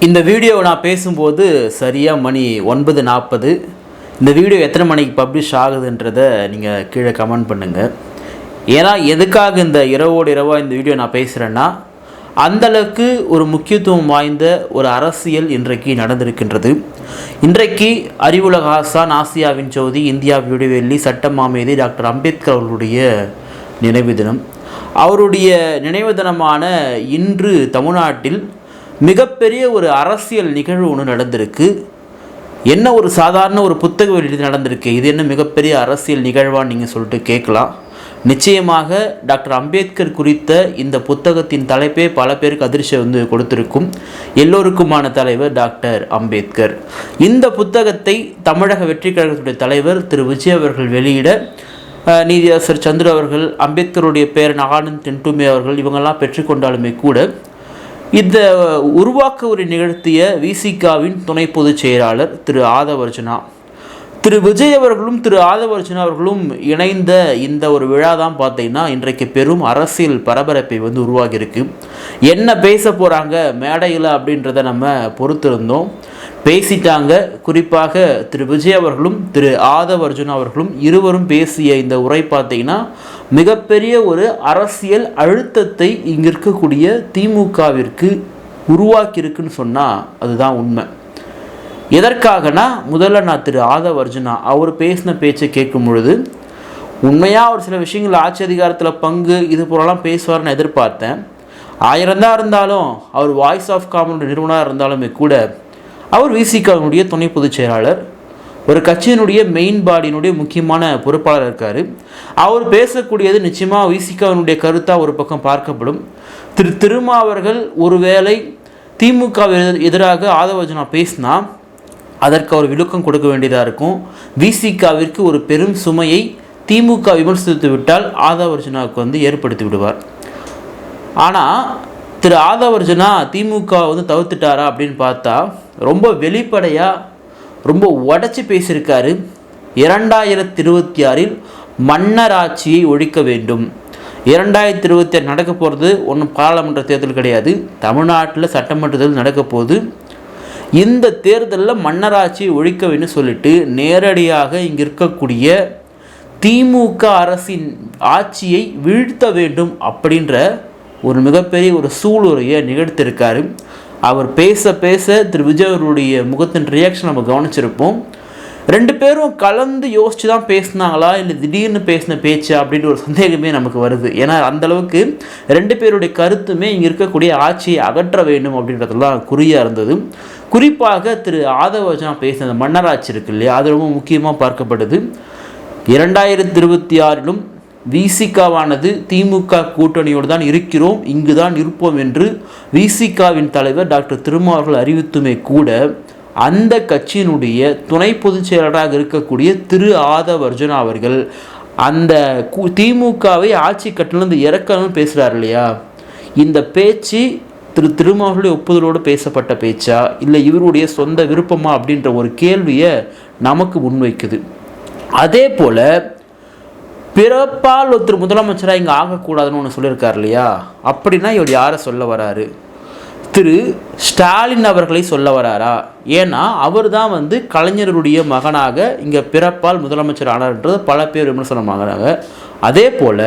இந்த வீடியோவை நான் பேசும்போது சரியாக மணி 9:40. இந்த வீடியோ எத்தனை மணிக்கு பப்ளிஷ் ஆகுதுன்றதை நீங்கள் கீழே கமெண்ட் பண்ணுங்கள். ஏன்னா எதுக்காக இந்த இரவோடு இரவாக இந்த வீடியோ நான் பேசுகிறேன்னா, அந்தளவுக்கு ஒரு முக்கியத்துவம் வாய்ந்த ஒரு அரசியல் இன்றைக்கு நடந்திருக்கின்றது. இன்றைக்கு அறிவுலக ஆசான், ஆசியாவின் ஜோதி, இந்தியா விடுவெள்ளி, சட்ட மாமேதை டாக்டர் அம்பேத்கர் அவர்களுடைய நினைவு தினம். அவருடைய நினைவு தினமான இன்று தமிழ்நாட்டில் மிகப்பெரிய ஒரு அரசியல் நிகழ்வு ஒன்று நடந்திருக்கு. என்ன ஒரு சாதாரண ஒரு புத்தக வெளியீடு நடந்திருக்கு, இது என்ன மிகப்பெரிய அரசியல் நிகழ்வான்னு நீங்கள் சொல்லிட்டு கேட்கலாம். நிச்சயமாக டாக்டர் அம்பேத்கர் குறித்த இந்த புத்தகத்தின் தலைப்பே பல பேருக்கு அதிர்ச்சியை கொடுத்திருக்கும். எல்லோருக்குமான தலைவர் டாக்டர் அம்பேத்கர். இந்த புத்தகத்தை தமிழக வெற்றி கழகத்துடைய தலைவர் திரு விஜய் அவர்கள் வெளியிட, நீதியரசர் சந்திர அவர்கள், அம்பேத்கருடைய பேரன் ஆனந்த் டென்டுமே அவர்கள் இவங்கெல்லாம் பெற்றுக்கொண்டாலுமே கூட, இந்த உருவாக்க உரை நிகழ்த்திய விசிகாவின் துணை பொதுச் செயலாளர் திரு ஆதவர்ஜுனா, திரு விஜய் அவர்களும் திரு ஆதவர்ஜுனா அவர்களும் இணைந்த இந்த ஒரு விழா தான் பார்த்தீங்கன்னா இன்றைக்கு பெரும் அரசியல் பரபரப்பை உருவாகியிருக்கு. என்ன பேச போகிறாங்க மேடையில் அப்படின்றத நம்ம பொறுத்திருந்தோம். பேசிட்டாங்க. குறிப்பாக திரு விஜய் அவர்களும் திரு ஆதவர்ஜுனா அவர்களும் இருவரும் பேசிய இந்த உரை பார்த்தீங்கன்னா மிகப்பெரிய ஒரு அரசியல் அழுத்தத்தை இங்கே இருக்கக்கூடிய திமுகவிற்கு உருவாக்கியிருக்குன்னு சொன்னால் அதுதான் உண்மை. எதற்காகனா, முதல்ல நான் திரு ஆதவர்ஜுனா அவர் பேசின பேச்சை கேட்கும் பொழுது உண்மையாக அவர் சில விஷயங்கள் ஆட்சி அதிகாரத்தில் பங்கு இது போலலாம் பேசுவார்னு எதிர்பார்த்தேன். 1000 தான் இருந்தாலும், அவர் வாய்ஸ் ஆஃப் காமன் நிறுவனராக இருந்தாலுமே கூட, அவர் விசிகாவினுடைய துணை பொதுச் செயலாளர், ஒரு கட்சியினுடைய மெயின் பாடியினுடைய முக்கியமான பொறுப்பாளர் இருக்கார். அவர் பேசக்கூடியது நிச்சயமாக விசிகாவினுடைய கருத்தாக ஒரு பக்கம் பார்க்கப்படும். திருமா அவர்கள் ஒருவேளை திமுக எதிராக ஆதவர்ஜுனா பேசினா அதற்கு அவர் விளக்கம் கொடுக்க வேண்டியதாக இருக்கும். விசிகாவிற்கு ஒரு பெரும் சுமையை திமுக விமர்சித்து விட்டால் ஆதவர்ஜுனாவுக்கு ஏற்படுத்தி விடுவார். ஆனால் திரு ஆதவர்ஜுனா திமுக தவிர்த்துட்டாரா அப்படின்னு பார்த்தா ரொம்ப வெளிப்படையாக ரொம்ப உடச்சி பேசியிருக்காரு. 2026 மன்னராட்சியை ஒழிக்க வேண்டும். 2026 நடக்க போகிறது ஒன்றும் பாராளுமன்ற தேர்தல் கிடையாது, தமிழ்நாட்டில் சட்டமன்ற தேர்தல் நடக்க போகுது. இந்த தேர்தலில் மன்னராட்சியை ஒழிக்க வேண்டும் சொல்லிட்டு நேரடியாக இங்கே இருக்கக்கூடிய திமுக அரசின் ஆட்சியை வீழ்த்த வேண்டும் அப்படின்ற ஒரு மிகப்பெரிய ஒரு சூளுரையை நிகழ்த்தியிருக்காரு. அவர் பேச பேச திரு விஜய் அவருடைய முகத்தின் ரியாக்ஷன் நம்ம கவனிச்சிருப்போம். 2 பேரும் கலந்து யோசித்து தான் பேசினாங்களா இல்லை திடீர்னு பேசின பேச்சா அப்படின்ற ஒரு சந்தேகமே நமக்கு வருது. ஏன்னா அந்தளவுக்கு 2 பேருடைய கருத்துமே இங்கே இருக்கக்கூடிய ஆட்சியை அகற்ற வேண்டும் அப்படின்றதுலாம் குறியாக இருந்தது. குறிப்பாக திரு ஆதவர்ஜுனா பேசின மன்னராட்சி இருக்கு இல்லையா, அது ரொம்ப முக்கியமாக பார்க்கப்படுது. 2026 விசிகாவானது திமுக கூட்டணியோடு தான் இருக்கிறோம், இங்கு தான் இருப்போம் என்று விசிகாவின் தலைவர் டாக்டர் திருமா அவர்கள் அறிவித்துமே கூட, அந்த கட்சியினுடைய துணை பொதுச் செயலராக இருக்கக்கூடிய திரு ஆதவர்ஜுனா அவர்கள் அந்த திமுகவை ஆட்சி கட்டிலிருந்து இறக்கணும்னு பேசுகிறார் இல்லையா, இந்த பேச்சு திருமாவளுடைய ஒப்புதலோடு பேசப்பட்ட பேச்சா இல்லை இவருடைய சொந்த விருப்பமா அப்படின்ற ஒரு கேள்வியை நமக்கு முன்வைக்குது. அதே போல் பிறப்பால் ஒருத்தர் முதலமைச்சராக இங்கே ஆகக்கூடாதுன்னு ஒன்று சொல்லியிருக்கார் இல்லையா, அப்படின்னா இவர் யாரை சொல்ல வராரு? திரு ஸ்டாலின் அவர்களை சொல்ல வராரா? ஏன்னா அவர் தான் கலைஞருடைய மகனாக இங்கே பிறப்பால் முதலமைச்சர் ஆனார்ன்றது பல பேர் விமர்சனம் ஆகிறாங்க. அதே போல்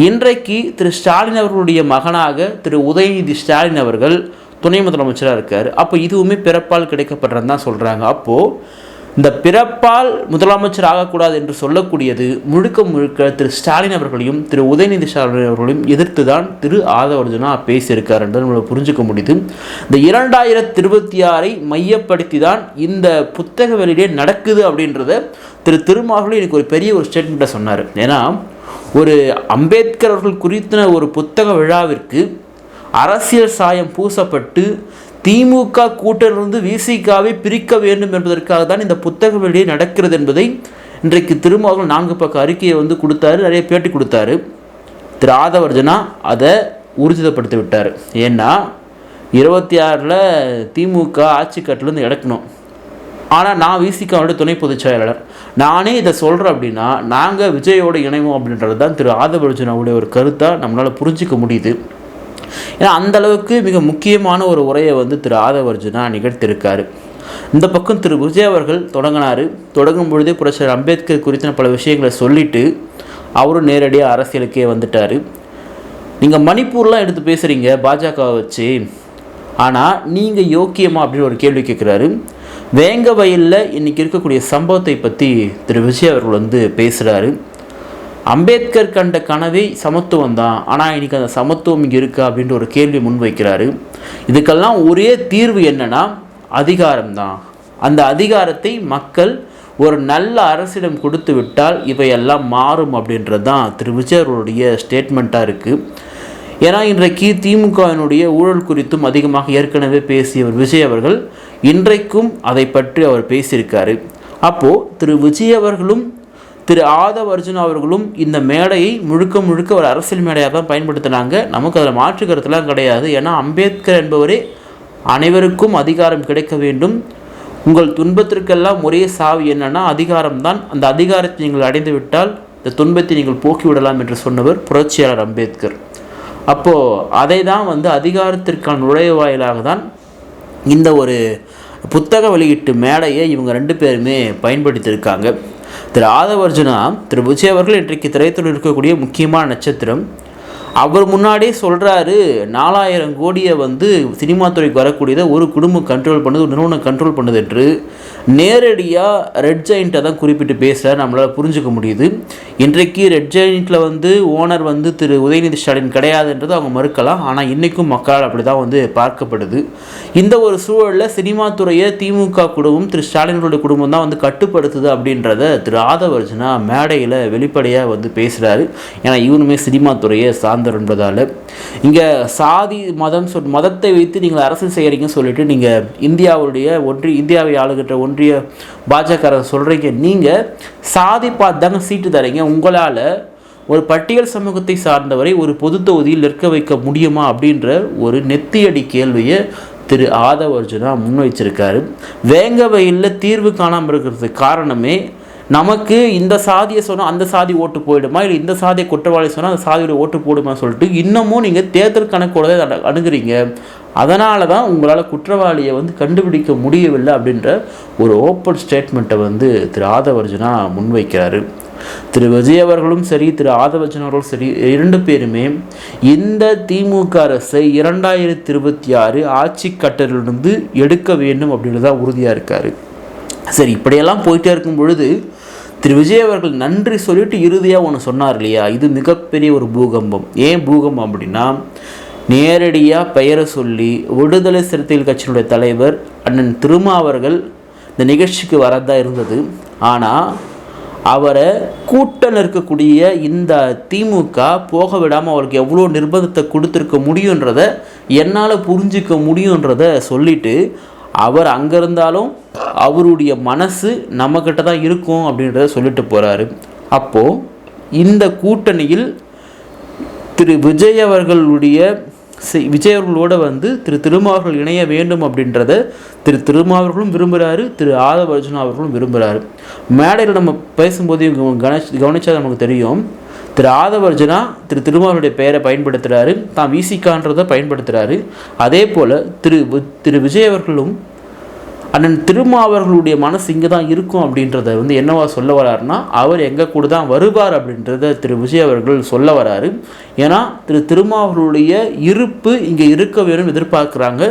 இன்றைக்கு திரு ஸ்டாலின் அவர்களுடைய மகனாக திரு உதயநிதி ஸ்டாலின் அவர்கள் துணை முதலமைச்சராக இருக்கார். அப்போ இதுவுமே பிறப்பால் கிடைக்கப்படுறதுன்னு தான் சொல்கிறாங்க. அப்போது இந்த பிறப்பால் முதலமைச்சர் ஆகக்கூடாது என்று சொல்லக்கூடியது முழுக்க திரு ஸ்டாலின் அவர்களையும் திரு உதயநிதி ஸ்டாலின் அவர்களையும் எதிர்த்து தான் திரு ஆதவர்ஜுனா பேசியிருக்கார் என்று நம்மளை புரிஞ்சுக்க முடியுது. இந்த 2026 மையப்படுத்தி தான் இந்த புத்தக வெளியிலே நடக்குது அப்படின்றத திருமாவளவன் எனக்கு ஒரு பெரிய ஒரு ஸ்டேட்மெண்ட்டை சொன்னார். ஏன்னா ஒரு அம்பேத்கர் அவர்கள் குறித்த ஒரு புத்தக விழாவிற்கு அரசியல் சாயம் பூசப்பட்டு திமுக கூட்டிலிருந்து விசிகாவை பிரிக்க வேண்டும் என்பதற்காக தான் இந்த புத்தக வெளியே நடக்கிறது என்பதை இன்றைக்கு திருமாவளவன் 4 பக்க அறிக்கையை கொடுத்தாரு, நிறைய பேட்டி கொடுத்தாரு. திரு ஆதவர்ஜுனா அதை ஊர்ஜிதப்படுத்தி விட்டார். ஏன்னா 26 திமுக ஆட்சி கட்டிலிருந்து இறக்கணும், ஆனால் நான் விசிகாவோட துணை பொதுச் செயலாளர், நானே இதை சொல்கிறேன் அப்படின்னா நாங்கள் விஜயோடு இணைவோம் அப்படின்றது தான் திரு ஆதவர்ஜுனாவுடைய ஒரு கருத்தாக நம்மளால் புரிஞ்சிக்க முடியுது. ஏன்னா அந்தளவுக்கு மிக முக்கியமான ஒரு உரையை வந்து திரு ஆதவ அர்ஜுனா நிகழ்த்தியிருக்காரு. இந்த பக்கம் திரு விஜய் அவர்கள் தொடங்கும் பொழுதே புரட்சியாளர் அம்பேத்கர் குறித்த பல விஷயங்களை சொல்லிவிட்டு அவரும் நேரடியாக அரசியலுக்கே வந்துட்டார். நீங்கள் மணிப்பூர்லாம் எடுத்து பேசுகிறீங்க பாஜகவை வச்சு, ஆனால் நீங்கள் யோக்கியமா அப்படின்னு ஒரு கேள்வி கேட்குறாரு. வேங்க வயலில் இன்றைக்கி இருக்கக்கூடிய சம்பவத்தை பற்றி திரு விஜய் அவர்கள் வந்து பேசுகிறாரு. அம்பேத்கர் கண்ட கனவே சமத்துவம் தான், ஆனால் இன்றைக்கி அந்த சமத்துவம் இங்கே இருக்கா அப்படின்ற ஒரு கேள்வி முன்வைக்கிறாரு. இதுக்கெல்லாம் ஒரே தீர்வு என்னென்னா அதிகாரம்தான். அந்த அதிகாரத்தை மக்கள் ஒரு நல்ல அரசிடம் கொடுத்து விட்டால் இவையெல்லாம் மாறும் அப்படின்றது தான் திரு விஜய் அவர்களுடைய ஸ்டேட்மெண்ட்டாக இருக்குது. ஏன்னா இன்றைக்கு திமுகவினுடைய ஊழல் குறித்தும் அதிகமாக ஏற்கனவே பேசியவர் விஜய் அவர்கள் இன்றைக்கும் அதை பற்றி அவர் பேசியிருக்காரு. அப்போது திரு விஜய் அவர்களும் திரு ஆதவ அர்ஜுனா அவர்களும் இந்த மேடையை முழுக்க ஒரு அரசியல் மேடையாக தான் பயன்படுத்தினாங்க. நமக்கு அதில் மாற்று கருத்துலாம் கிடையாது. ஏன்னா அம்பேத்கர் என்பவரே அனைவருக்கும் அதிகாரம் கிடைக்க வேண்டும், உங்கள் துன்பத்திற்கெல்லாம் ஒரே சாவி என்னன்னா அதிகாரம்தான், அந்த அதிகாரத்தை நீங்கள் அடைந்து விட்டால் இந்த துன்பத்தை நீங்கள் போக்கிவிடலாம் என்று சொன்னவர் புரட்சியாளர் அம்பேத்கர். அப்போது அதை தான் வந்து அதிகாரத்திற்கான நுழைவாயிலாக தான் இந்த ஒரு புத்தக வெளியீட்டு மேடையை இவங்க 2 பேருமே பயன்படுத்தியிருக்காங்க. திரு ஆதவ அர்ஜுனா திரு விஜய் அவர்கள் இன்றைக்கு திரைத்துறையில் இருக்கக்கூடிய முக்கியமான நட்சத்திரம். அவர் முன்னாடியே சொல்கிறாரு 4000 கோடியை வந்து சினிமா துறைக்கு வரக்கூடியதை ஒரு குடும்பம் கண்ட்ரோல் பண்ணுது, ஒரு நிறுவனம் கண்ட்ரோல் பண்ணுது என்று நேரடியாக ரெட் ஜெயிண்ட்டை தான் குறிப்பிட்டு பேசுகிறார். நம்மளால் புரிஞ்சுக்க முடியுது. இன்றைக்கு ரெட் ஜெயிண்ட்டில் வந்து ஓனர் வந்து திரு உதயநிதி ஸ்டாலின் கிடையாதுன்றது அவங்க மறுக்கலாம். ஆனால் இன்றைக்கும் மக்களால் அப்படி தான் வந்து பார்க்கப்படுது. இந்த ஒரு சூழலில் சினிமா துறையை திமுக குடும்பம் திரு ஸ்டாலினுடைய குடும்பம் தான் வந்து கட்டுப்படுத்துது அப்படின்றத திரு ஆதவ அர்ஜுனா மேடையில் வெளிப்படையாக வந்து பேசுகிறாரு. ஏன்னா இவனுமே சினிமா துறையை சார்ந்தவர் என்பதால் இங்கே சாதி மதம் மதத்தை வைத்து நீங்கள் அரசியல் செய்கிறீங்கன்னு சொல்லிட்டு நீங்கள் இந்தியாவை ஆளுகின்ற ஒன்றிய பாஜக சொல்கிறீங்க. நீங்கள் சாதி பார்த்து தாங்க சீட்டு தரீங்க. உங்களால் ஒரு பட்டியல் சமூகத்தை சார்ந்தவரை ஒரு பொது தொகுதியில் நிற்க வைக்க முடியுமா அப்படின்ற ஒரு நெத்தியடி கேள்வியை திரு ஆதவ அர்ஜுனா முன்வைச்சிருக்காரு. வேங்க வயலில் தீர்வு காணாமல் இருக்கிறதுக்கு காரணமே நமக்கு இந்த சாதியை சொன்னால் அந்த சாதி ஓட்டு போயிடுமா, இல்லை இந்த சாதியை குற்றவாளி சொன்னால் அந்த சாதியோட ஓட்டு போடுமா சொல்லிட்டு இன்னமும் நீங்கள் தேர்தல் கணக்கோட அணுகுறீங்க. அதனால தான் உங்களால் குற்றவாளியை வந்து கண்டுபிடிக்க முடியவில்லை அப்படின்ற ஒரு ஓப்பன் ஸ்டேட்மெண்ட்டை வந்து திரு ஆதவ அர்ஜுனா முன்வைக்கிறாரு. திரு விஜய் அவர்களும் சரி திரு ஆதவ அர்ஜுனா அவர்களும் சரி 2 பேருமே இந்த திமுக அரசை 2026 ஆட்சி கட்டலிலிருந்து எடுக்க வேண்டும் அப்படின்றதான் உறுதியாக இருக்கார். சரி, இப்படியெல்லாம் போயிட்டே இருக்கும் பொழுது திரு விஜய் அவர்கள் நன்றி சொல்லிட்டு இறுதியாக ஒன்று சொன்னார் இல்லையா, இது மிகப்பெரிய ஒரு பூகம்பம். ஏன் பூகம்பம் அப்படின்னா நேரடியாக பெயரை சொல்லி விடுதலை சிறுத்தைகள் கட்சியினுடைய தலைவர் அண்ணன் திருமா அவர்கள் இந்த நிகழ்ச்சிக்கு வரதான் இருந்தது. ஆனால் அவரை கூட்ட நிற்கக்கூடிய இந்த திமுக போக விடாமல் அவருக்கு எவ்வளோ நிர்பந்தத்தை கொடுத்துருக்க முடியுன்றதை என்னால் புரிஞ்சிக்க முடியுன்றதை சொல்லிவிட்டு அவர் அங்கே இருந்தாலும் அவருடைய மனசு நம்மக்கிட்ட தான் இருக்கும் அப்படின்றத சொல்லிட்டு போகிறாரு. அப்போது இந்த கூட்டணியில் திரு விஜய் அவர்களோட வந்து திரு திருமாவர்கள் இணைய வேண்டும் அப்படின்றத திரு திருமாவர்களும் விரும்புகிறாரு, திரு ஆதவ அர்ஜுனா அவர்களும் விரும்புகிறாரு. மேடையில் நம்ம பேசும்போது கவனிச்சா நமக்கு தெரியும், திரு ஆதவ அர்ஜுனா திரு திருமாவர்களுடைய பெயரை பயன்படுத்துகிறாரு, தான் விசிகான்றதை பயன்படுத்துகிறாரு. அதே போல் திரு விஜய் அவர்களும் அண்ணன் திருமாவர்களுடைய மனசு இங்கே தான் இருக்கும் அப்படின்றத வந்து என்னவா சொல்ல வராருன்னா அவர் எங்கே கூட தான் வருவார் அப்படின்றத திரு விஜய் அவர்கள் சொல்ல வராரு. ஏன்னா திரு திருமாவர்களுடைய இருப்பு இங்கே இருக்க வேணும்னு எதிர்பார்க்குறாங்க.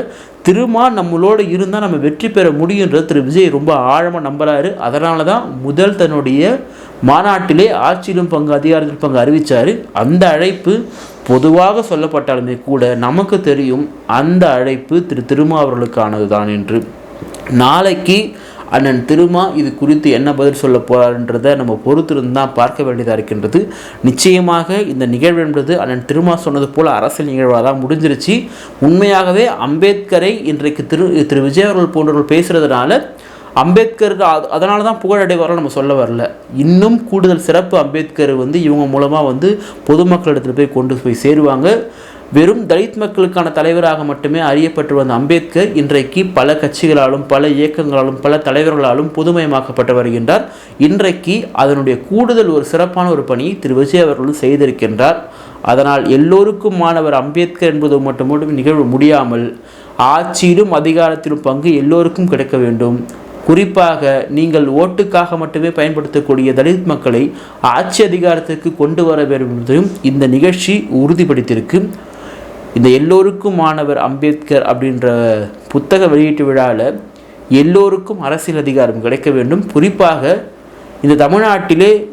திருமா நம்மளோட இருந்தால் நம்ம வெற்றி பெற முடியுன்றது திரு விஜய் ரொம்ப ஆழமாக நம்புகிறாரு. அதனால தான் முதல் தன்னுடைய மாநாட்டிலே ஆட்சியிலும் பங்கு அதிகாரத்திலும் பங்கு அறிவித்தார். அந்த அழைப்பு பொதுவாக சொல்லப்பட்டாலுமே கூட நமக்கு தெரியும் அந்த அழைப்பு திரு திருமாவர்களுக்கானது தான் என்று. நாளைக்கு அண்ணன் திருமா இது குறித்து என்ன பதில் சொல்ல போகிறார்ன்றதை நம்ம பொறுத்திருந்து தான் பார்க்க வேண்டியதாக இருக்கின்றது. நிச்சயமாக இந்த நிகழ்வு என்பது அண்ணன் திருமா சொன்னது போல் அரசியல் நிகழ்வாக தான் முடிஞ்சிருச்சு. உண்மையாகவே அம்பேத்கரை இன்றைக்கு திரு விஜய் அவர்கள் போன்றவர்கள் பேசுகிறதுனால அம்பேத்கருக்கு அதனால தான் புகழடைவார்கள் நம்ம சொல்ல வரல. இன்னும் கூடுதல் சிறப்பு அம்பேத்கர் வந்து இவங்க மூலமாக வந்து பொதுமக்களிடத்தில் போய் கொண்டு போய் சேருவாங்க. வெறும் தலித் மக்களுக்கான தலைவராக மட்டுமே அறியப்பட்டு வந்த அம்பேத்கர் இன்றைக்கு பல கட்சிகளாலும் பல இயக்கங்களாலும் பல தலைவர்களாலும் பொதுமயமாக்கப்பட்டு வருகின்றார். இன்றைக்கு அதனுடைய கூடுதல் ஒரு சிறப்பான ஒரு பணியை திரு விஜய் அவர்களும் செய்திருக்கின்றார். அதனால் எல்லோருக்கும் மாணவர் அம்பேத்கர் என்பது மட்டும் நிகழ்வு முடியாமல் ஆட்சியிலும் அதிகாரத்திலும் பங்கு எல்லோருக்கும் கிடைக்க வேண்டும். குறிப்பாக நீங்கள் ஓட்டுக்காக மட்டுமே பயன்படுத்தக்கூடிய தலித் மக்களை ஆட்சி அதிகாரத்திற்கு கொண்டு வர வேண்டும் என்பதையும் இந்த நிகழ்ச்சி உறுதிப்படுத்தியிருக்கு. இந்த எல்லோருக்கும் மாணவர் அம்பேத்கர் அப்படின்ற புத்தக வெளியீட்டு விழாவில் எல்லோருக்கும் அரசியல் அதிகாரம் கிடைக்க வேண்டும். குறிப்பாக இந்த தமிழ்நாட்டிலே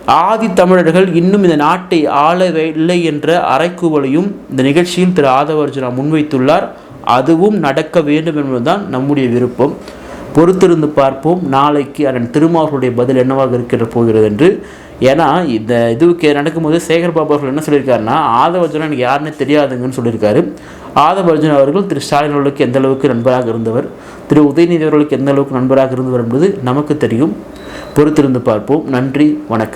ஆதி தமிழர்கள் இன்னும் இந்த நாட்டை ஆளவில்லை என்ற அறைக்கூவலையும் இந்த நிகழ்ச்சியில் திரு ஆதவ அர்ஜுனா முன்வைத்துள்ளார். அதுவும் நடக்க வேண்டும் என்பதுதான் நம்முடைய விருப்பம். பொறுத்திருந்து பார்ப்போம் நாளைக்கு அண்ணன் திருமாவர்களுடைய பதில் என்னவாக இருக்கின்ற போகிறது என்று. ஏன்னா இந்த இதுக்கு நடக்கும்போது சேகர் பாபு அவர்கள் என்ன சொல்லியிருக்காருன்னா, ஆதவ அர்ஜுனா எனக்கு யாருன்னு தெரியாதுங்கன்னு சொல்லியிருக்காரு. ஆதவ அர்ஜுனா அவர்கள் திரு ஸ்டாலின் அவர்களுக்கு எந்த அளவுக்கு நண்பராக இருந்தவர், திரு உதயநிதி அவர்களுக்கு எந்த அளவுக்கு நண்பராக இருந்தவர் என்பது நமக்கு தெரியும். பொறுத்திருந்து பார்ப்போம். நன்றி, வணக்கம்.